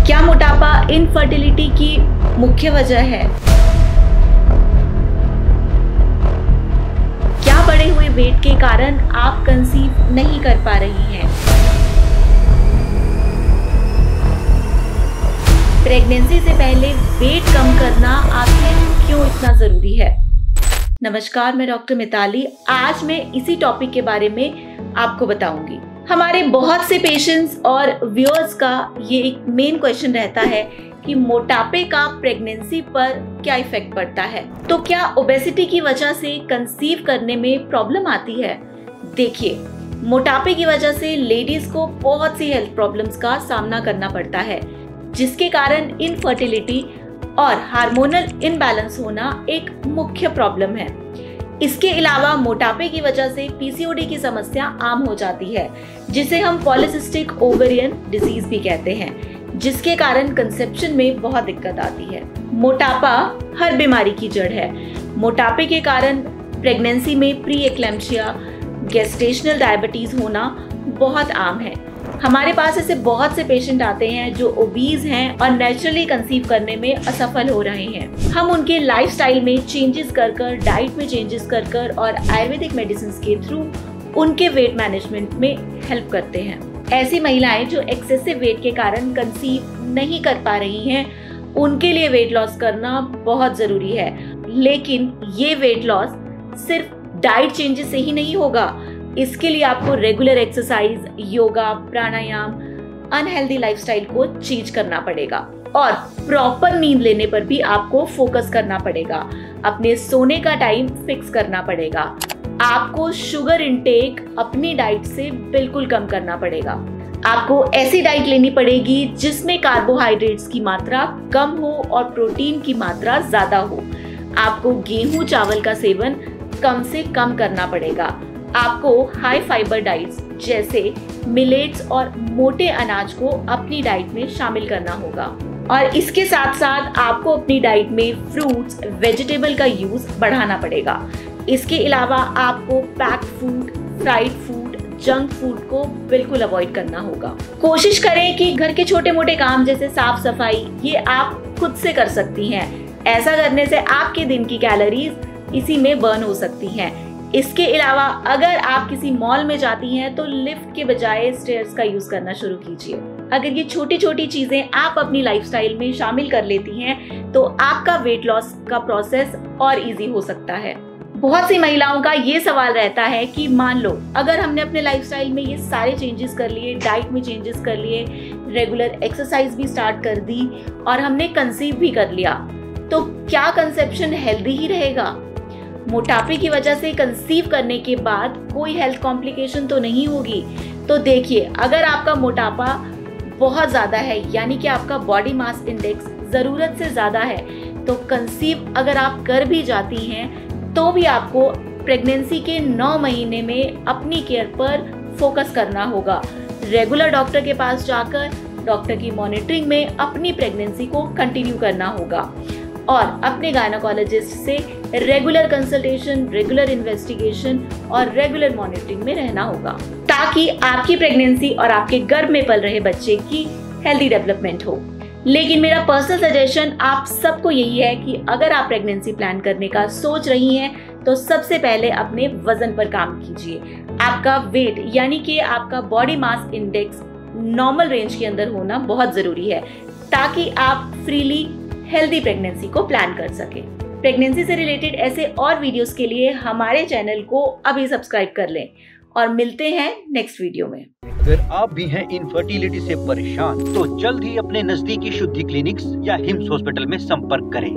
क्या मोटापा इनफर्टिलिटी की मुख्य वजह है? क्या बढ़े हुए वेट के कारण आप कंसीव नहीं कर पा रही हैं? प्रेगनेंसी से पहले वेट कम करना आखिर क्यों इतना जरूरी है? नमस्कार, मैं डॉक्टर मिताली। आज मैं इसी टॉपिक के बारे में आपको बताऊंगी। हमारे बहुत से पेशेंट्स और व्यूअर्स का ये एक मेन क्वेश्चन रहता है कि मोटापे का प्रेगनेंसी पर क्या इफेक्ट पड़ता है। तो क्या ओबेसिटी की वजह से कंसीव करने में प्रॉब्लम आती है? देखिए, मोटापे की वजह से लेडीज को बहुत सी हेल्थ प्रॉब्लम्स का सामना करना पड़ता है, जिसके कारण इनफर्टिलिटी और हार्मोनल इनबैलेंस होना एक मुख्य प्रॉब्लम है। इसके अलावा मोटापे की वजह से पीसीओडी की समस्या आम हो जाती है, जिसे हम पॉलीसिस्टिक ओवेरियन डिजीज भी कहते हैं, जिसके कारण कंसेप्शन में बहुत दिक्कत आती है। मोटापा हर बीमारी की जड़ है। मोटापे के कारण प्रेगनेंसी में प्री एक्लैम्प्सिया, गेस्टेशनल डायबिटीज होना बहुत आम है। हमारे पास ऐसे बहुत से पेशेंट आते हैं जो ओबीज हैं और नेचुरली कंसीव करने में असफल हो रहे हैं। हम उनके लाइफस्टाइल में चेंजेस कर कर, डाइट में चेंजेस कर कर और आयुर्वेदिक मेडिसिन के थ्रू उनके वेट मैनेजमेंट में हेल्प करते हैं। ऐसी महिलाएं जो एक्सेसिव वेट के कारण कंसीव नहीं कर पा रही हैं, उनके लिए वेट लॉस करना बहुत जरूरी है। लेकिन ये वेट लॉस सिर्फ डाइट चेंजेस से ही नहीं होगा। इसके लिए आपको रेगुलर एक्सरसाइज, योगा, प्राणायाम, अनहेल्दी लाइफस्टाइल को चेंज करना पड़ेगा और प्रॉपर नींद लेने पर भी आपको फोकस करना पड़ेगा। अपने सोने का टाइम फिक्स करना पड़ेगा। आपको शुगर इंटेक अपनी डाइट से बिल्कुल कम करना पड़ेगा। आपको ऐसी डाइट लेनी पड़ेगी जिसमें कार्बोहाइड्रेट्स की मात्रा कम हो और प्रोटीन की मात्रा ज्यादा हो। आपको गेहूं चावल का सेवन कम से कम करना पड़ेगा। आपको हाई फाइबर डाइट्स जैसे मिलेट्स और मोटे अनाज को अपनी डाइट में शामिल करना होगा। और इसके साथ साथ आपको अपनी डाइट में फ्रूट्स, वेजिटेबल का यूज बढ़ाना पड़ेगा। इसके अलावा आपको packed food, fried food, junk food को बिल्कुल अवॉइड करना होगा। कोशिश करें कि घर के छोटे मोटे काम जैसे साफ सफाई ये आप खुद से कर सकती हैं। ऐसा करने से आपके दिन की कैलोरीज इसी में बर्न हो सकती हैं। इसके अलावा अगर आप किसी मॉल में जाती हैं तो लिफ्ट के बजाय स्टेयर्स का यूज करना शुरू कीजिए। अगर ये छोटी छोटी चीजें आप अपनी लाइफस्टाइल में शामिल कर लेती हैं तो आपका वेट लॉस का प्रोसेस और इजी हो सकता है। बहुत सी महिलाओं का ये सवाल रहता है कि मान लो अगर हमने अपने लाइफस्टाइल में ये सारे चेंजेस कर लिए, डाइट में चेंजेस कर लिए, रेगुलर एक्सरसाइज भी स्टार्ट कर दी और हमने कंसीव भी कर लिया, तो क्या कंसेप्शन हेल्दी ही रहेगा? मोटापे की वजह से कंसीव करने के बाद कोई हेल्थ कॉम्प्लिकेशन तो नहीं होगी? तो देखिए, अगर आपका मोटापा बहुत ज़्यादा है, यानी कि आपका बॉडी मास इंडेक्स ज़रूरत से ज़्यादा है, तो कंसीव अगर आप कर भी जाती हैं तो भी आपको प्रेगनेंसी के 9 महीने में अपनी केयर पर फोकस करना होगा। रेगुलर डॉक्टर के पास जाकर डॉक्टर की मॉनिटरिंग में अपनी प्रेगनेंसी को कंटिन्यू करना होगा और अपने गायनोकोलॉजिस्ट से रेगुलर कंसल्टेशन, रेगुलर इन्वेस्टिगेशन और रेगुलर मॉनिटरिंग में रहना होगा, ताकि आपकी प्रेगनेंसी और आपके गर्भ में पल रहे बच्चे की हेल्दी डेवलपमेंट हो। लेकिन मेरा पर्सनल सजेशन आप सबको यही है कि अगर आप प्रेगनेंसी प्लान करने का सोच रही हैं तो सबसे पहले अपने वजन पर काम कीजिए। आपका वेट यानी कि आपका body mass index normal range के अंदर होना बहुत जरूरी है, ताकि आप फ्रीली हेल्दी प्रेगनेंसी को प्लान कर सके। प्रेगनेंसी से रिलेटेड ऐसे और वीडियोस के लिए हमारे चैनल को अभी सब्सक्राइब कर लें और मिलते हैं नेक्स्ट वीडियो में। अगर आप भी हैं इनफर्टिलिटी से परेशान तो जल्द ही अपने नजदीकी शुद्धि क्लिनिक्स या हिम्स हॉस्पिटल में संपर्क करें।